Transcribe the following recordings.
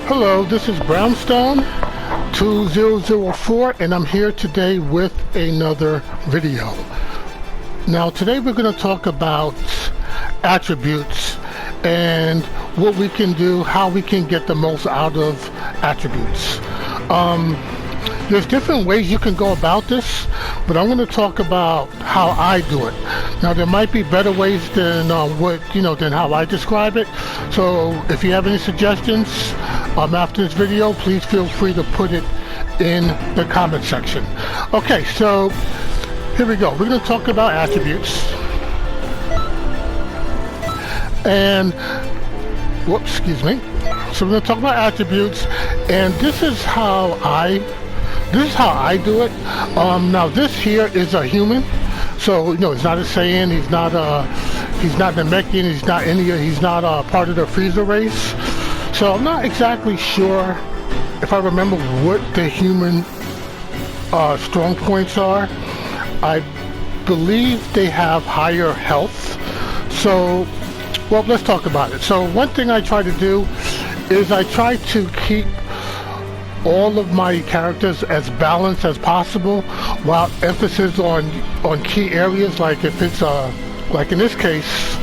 Hello, this is Brownstone 2004 and I'm here today with another video. Now today we're going to talk about attributes and what we can do, how we can get the most out of attributes. There's different ways you can go about this, but I'm going to talk about how I do it. Now there might be better ways than than how I describe it. So if you have any suggestions after this video, please feel free to put it in the comment section. Okay, so here we go. We're going to talk about attributes. And excuse me. So we're going to talk about attributes, and this is how I do it. Now this here is a human, so it's not a Saiyan. He's not Namekian. He's not part of the Freezer race. So I'm not exactly sure if I remember what the human strong points are. I believe they have higher health. So, well, let's talk about it. So one thing I try to do is I try to keep all of my characters as balanced as possible, while emphasis on key areas, like if it's like in this case,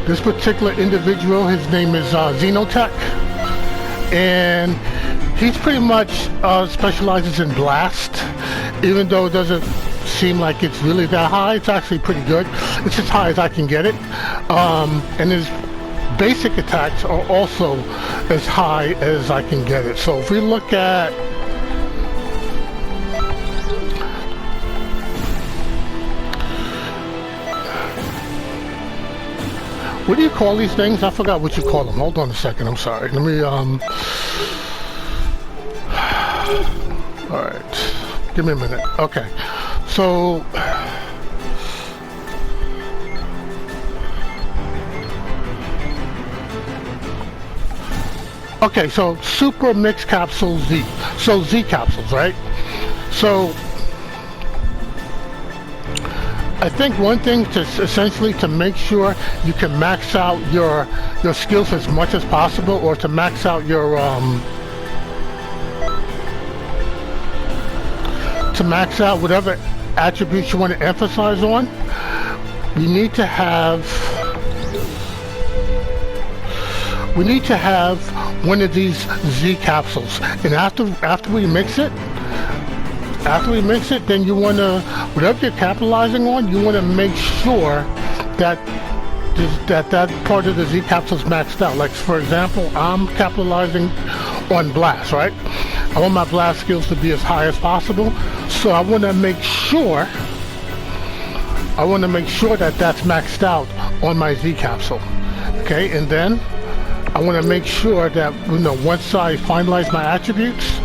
this particular individual, his name is Xenotech, and he's pretty much specializes in blast. Even though it doesn't seem like it's really that high, it's actually pretty good. It's as high as I can get it, and his basic attacks are also as high as I can get it. So if we look at what do you call these things? I forgot what you call them. Hold on a second. I'm sorry. Let me all right. Give me a minute. Okay. So so Super Mix Capsule Z. So Z capsules, right? So I think one thing to essentially to make sure you can max out your skills as much as possible, or to max out your whatever attributes you want to emphasize on, we need to have one of these Z capsules. And after we mix it, then you want to, whatever you're capitalizing on, you want to make sure that that part of the Z capsule is maxed out. Like for example, I'm capitalizing on blast, right? I want my blast skills to be as high as possible, so I want to make sure that that's maxed out on my Z capsule. Okay, and then I want to make sure that once I finalize my attributes,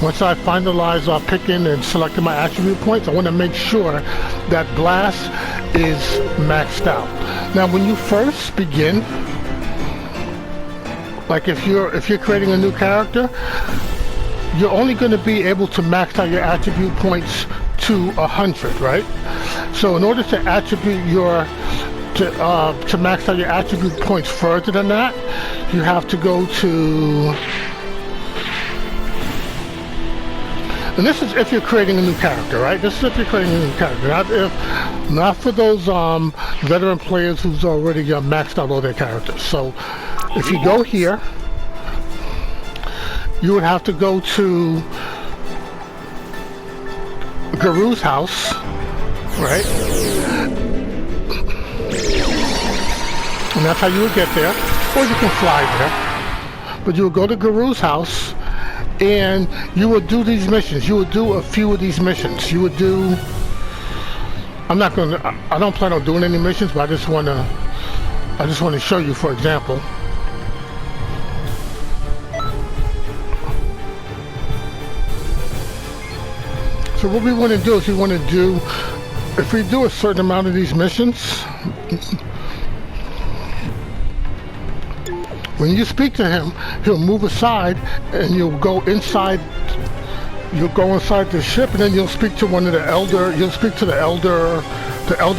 once I finalize picking and selecting my attribute points, I want to make sure that blast is maxed out. Now when you first begin, like if you're creating a new character, you're only going to be able to max out your attribute points to 100, right? So in order to max out your attribute points further than that, you have to go to, and this is if you're creating a new character, right? This is if you're creating a new character, not for those veteran players who's already maxed out all their characters. So if you go here, you would have to go to Guru's house, right? And that's how you would get there, or you can fly there. But you would go to Guru's house, and you would do these missions. You would do a few of these missions. You would do, I don't plan on doing any missions, but I just want to show you, for example. So what we want to do is if we do a certain amount of these missions, when you speak to him, he'll move aside and you'll go inside the ship, and then you'll speak to the elder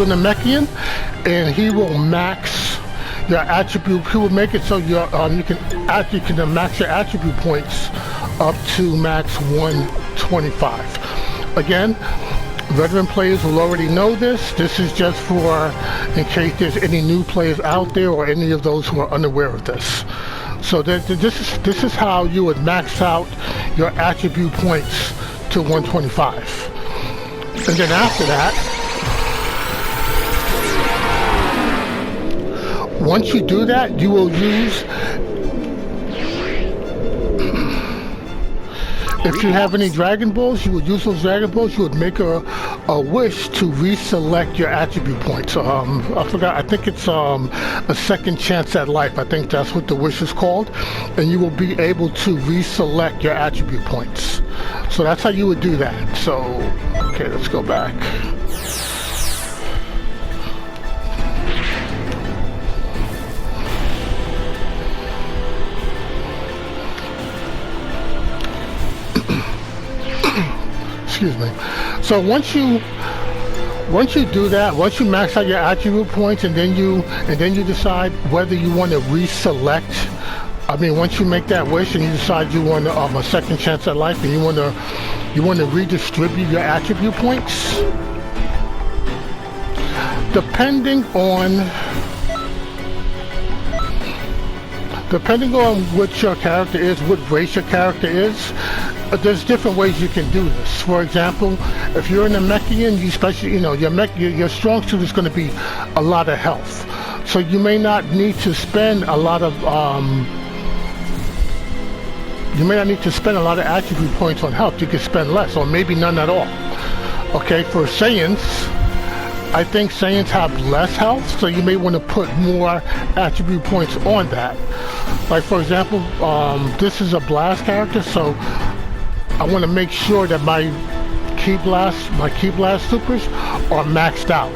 Namekian, and he will max your attribute. He will make it so you can max your attribute points up to max 125. Again, veteran players will already know this. This is just for in case there's any new players out there or any of those who are unaware of this. So this is how you would max out your attribute points to 125. And then after that, once you do that, you will use, if you have any Dragon Balls, you would use those Dragon Balls. You would make a wish to reselect your attribute points. I forgot, I think it's a second chance at life. I think that's what the wish is called. And you will be able to reselect your attribute points. So that's how you would do that. So, okay, let's go back. Excuse me. So once you do that, once you max out your attribute points, and then you decide whether you want to reselect. I mean, once you make that wish and you decide you want a second chance at life, and you want to redistribute your attribute points, depending on what your character is, what race your character is, there's different ways you can do this. For example, if you're in a Mechian, your strong suit is going to be a lot of health. So you may not need to spend a lot of attribute points on health. You can spend less, or maybe none at all. Okay, for Saiyans, I think Saiyans have less health, so you may want to put more attribute points on that. Like for example, this is a blast character, so I want to make sure that my ki blast supers are maxed out.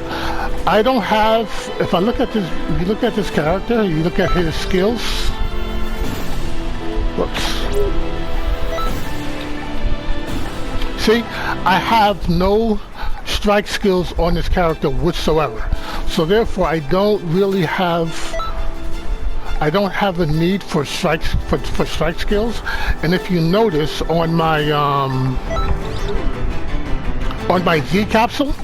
I don't have. If you look at this character, you look at his skills. Whoops. See, I have no strike skills on this character whatsoever. So therefore, I don't have a need for strike skills. And if you notice on my Z capsule,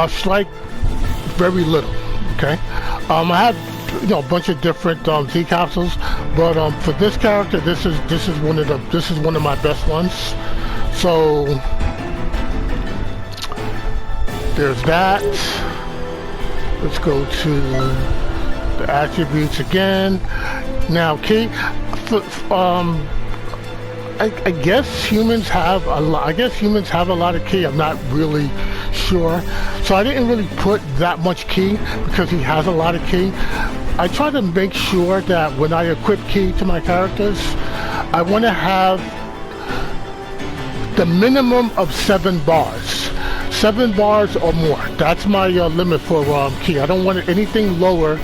strike very little. Okay, I have a bunch of different Z capsules, but for this character, this is one of my best ones. So there's that. Let's go to the attributes again. Now, ki. I guess humans have a lot. Of ki. I'm not really sure. So I didn't really put that much ki because he has a lot of ki. I try to make sure that when I equip ki to my characters, I want to have the minimum of 7 bars. 7 bars or more. That's my limit for ki. I don't want anything lower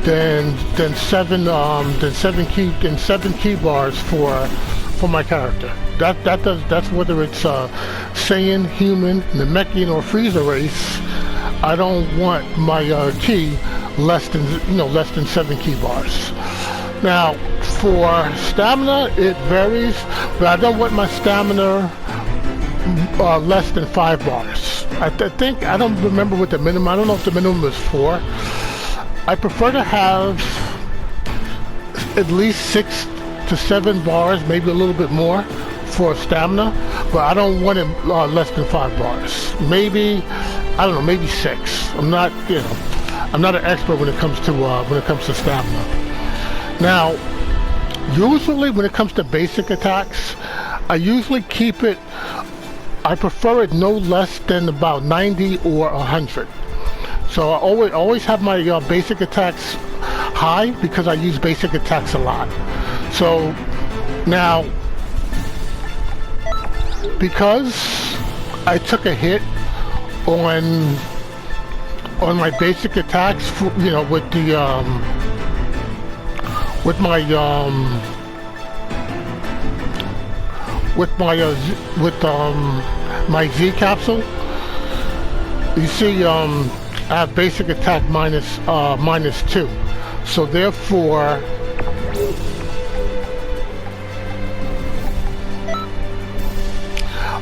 than 7 ki bars for my character. That's whether it's Saiyan, human, Namekian, or Frieza race. I don't want my ki less than 7 ki bars. Now for stamina, it varies, but I don't want my stamina less than 5 bars. I don't remember what the minimum. I don't know if the minimum is 4. I prefer to have at least 6 to 7 bars, maybe a little bit more for stamina, but I don't want it less than 5 bars. Maybe, I don't know, maybe 6. I'm not an expert when it comes to stamina. Now, usually when it comes to basic attacks, I usually keep it. I prefer it no less than about 90 or 100. So I always have my basic attacks high because I use basic attacks a lot. So now, because I took a hit on my basic attacks, with my Z capsule, you see, I have basic attack -2. So therefore,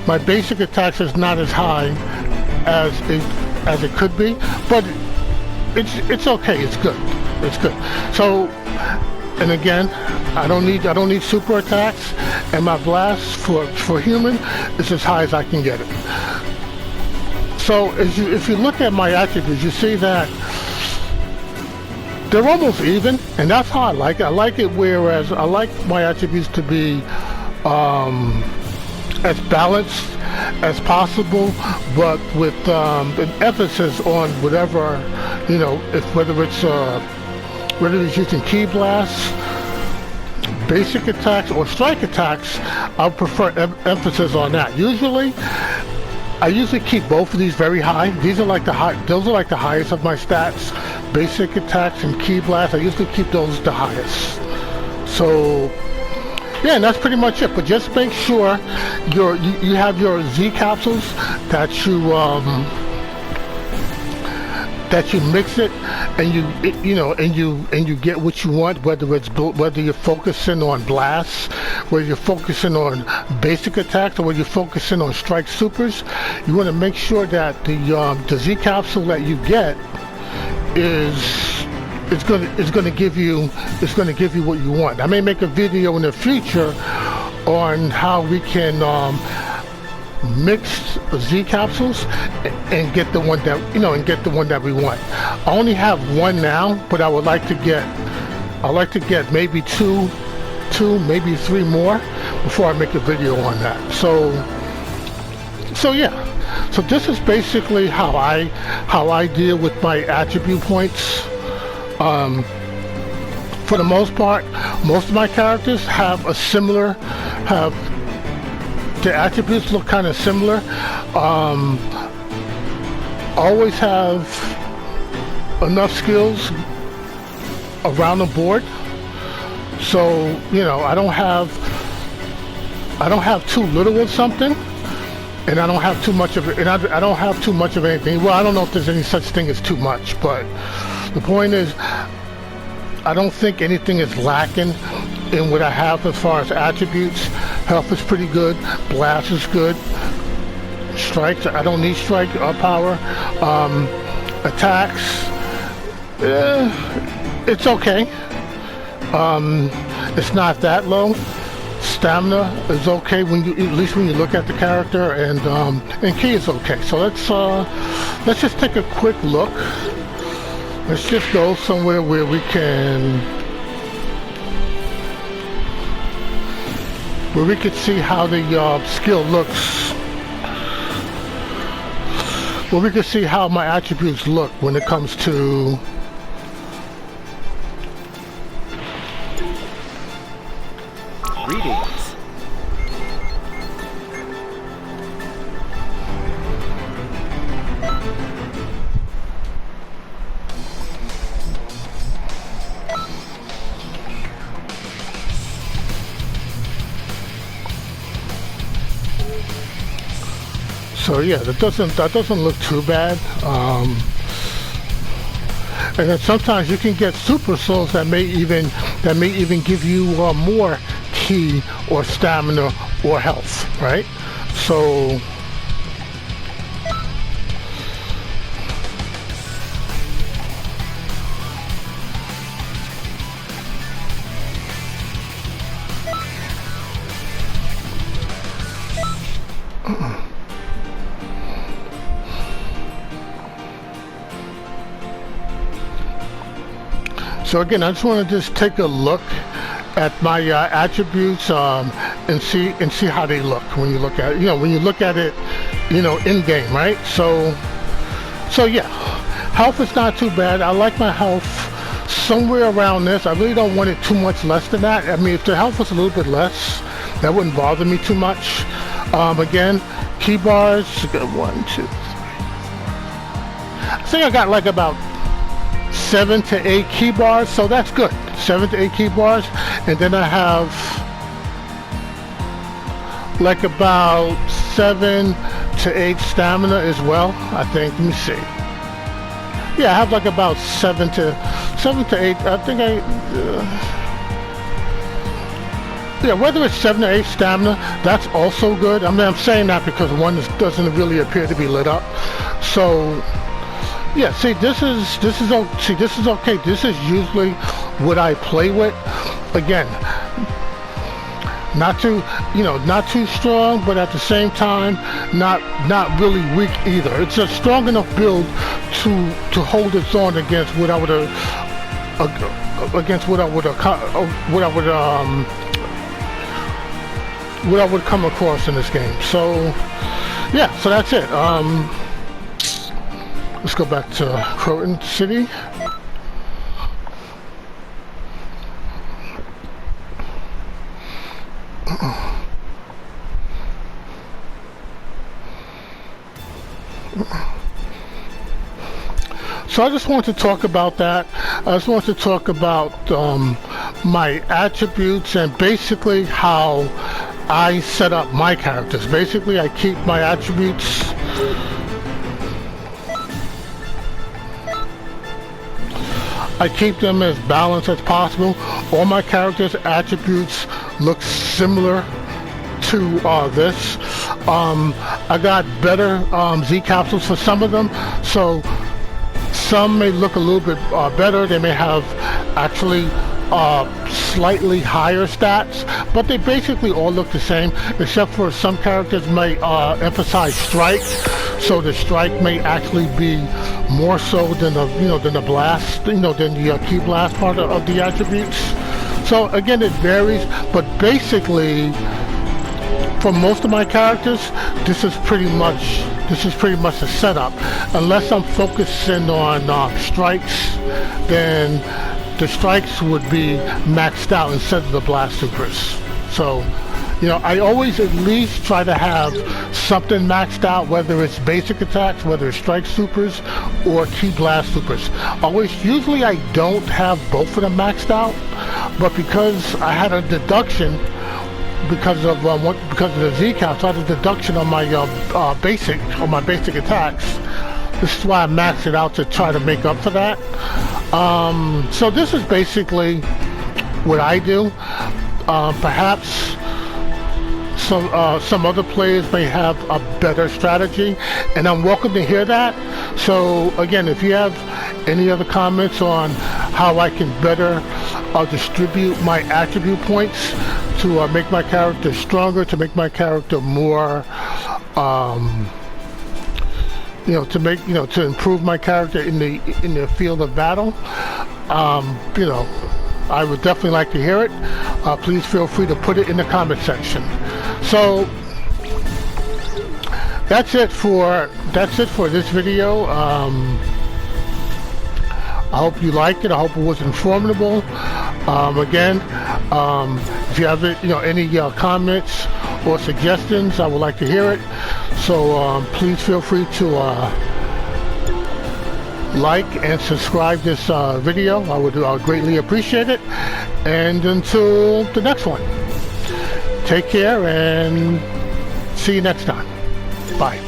my basic attacks is not as high as it could be, but it's okay. It's good. It's good. So, and again, I don't need super attacks, and my blast for human is as high as I can get it. So if you look at my attributes, you see that they're almost even, and that's how I like it. I like it whereas I like my attributes to be as balanced as possible, but with an emphasis on whatever, you know, whether it's using key blasts, basic attacks, or strike attacks. I prefer emphasis on that. I usually keep both of these very high. Those are like the highest of my stats. Basic attacks and key blasts, I usually keep those the highest. So yeah, and that's pretty much it. But just make sure you have your Z capsules that you mix it, and you get what you want, whether you're focusing on blasts, whether you're focusing on basic attacks, or whether you're focusing on strike supers. You want to make sure that the Z capsule that you get is going to give you what you want. I may make a video in the future on how we can mix Z capsules and get the one that we want. I only have one now, but I would like to get maybe two, maybe three more before I make a video on that. So yeah. So this is basically how I deal with my attribute points. For the most part, most of my characters the attributes look kind of similar. Always have enough skills around the board, so you know I don't have too little of something, and I don't have too much of it, and I don't have too much of anything. Well, I don't know if there's any such thing as too much, but the point is, I don't think anything is lacking in what I have as far as attributes. Health is pretty good. Blast is good. Strikes, I don't need strike power. Attacks, it's okay. It's not that low. Stamina is okay at least when you look at the character, and key is okay. So let's just take a quick look. Let's just go somewhere where we can see how the skill looks. Where we can see how my attributes look when it comes to readings. So yeah, that doesn't look too bad. And then sometimes you can get super souls that may even give you more ki or stamina or health, right? So So again, I just want to just take a look at my attributes and see how they look when you look at it. When you look at it, in game, right? So yeah, health is not too bad. I like my health somewhere around this. I really don't want it too much less than that. I mean, if the health was a little bit less, that wouldn't bother me too much. Again, key bars. 1, 2, 3. I think I got like about 7 to 8 key bars, so that's good. 7 to 8 key bars, and then I have like about 7 to 8 stamina as well, I think. Let me see. Yeah, I have like about 7 to 8. I think yeah, whether it's 7 or 8 stamina, that's also good. I mean, I'm saying that because one doesn't really appear to be lit up. So, yeah, see, this is okay. This is usually what I play with. Again, not too, not too strong, but at the same time, not really weak either. It's a strong enough build to hold its own against what I would come across in this game. So yeah, so that's it. Let's go back to Croton City. So I just want to talk about that. I just want to talk about my attributes and basically how I set up my characters. Basically, I keep my attributes as balanced as possible. All my characters' attributes look similar to this. I got better Z capsules for some of them, so some may look a little bit better. They may have actually slightly higher stats, but they basically all look the same, except for some characters may emphasize strike, so the strike may actually be more so than the blast, than the key blast part of the attributes. So again, it varies, but basically for most of my characters, this is pretty much the setup. Unless I'm focusing on strikes, then the strikes would be maxed out instead of the blast supers. So, I always at least try to have something maxed out, whether it's basic attacks, whether it's strike supers, or key blast supers. Usually I don't have both of them maxed out, but because I had a deduction because of the Z count, so I had a deduction on my basic attacks. This is why I maxed it out, to try to make up for that. So this is basically what I do. Perhaps some other players may have a better strategy, and I'm welcome to hear that. So again, if you have any other comments on how I can better distribute my attribute points to make my character stronger, to make my character more to improve my character in the field of battle, I would definitely like to hear it. Please feel free to put it in the comment section. So that's it for this video. I hope you liked it. I hope it was informative. Again, if you have any comments or suggestions, I would like to hear it. So please feel free to like and subscribe this video. I would greatly appreciate it. And until the next one, take care and see you next time. Bye.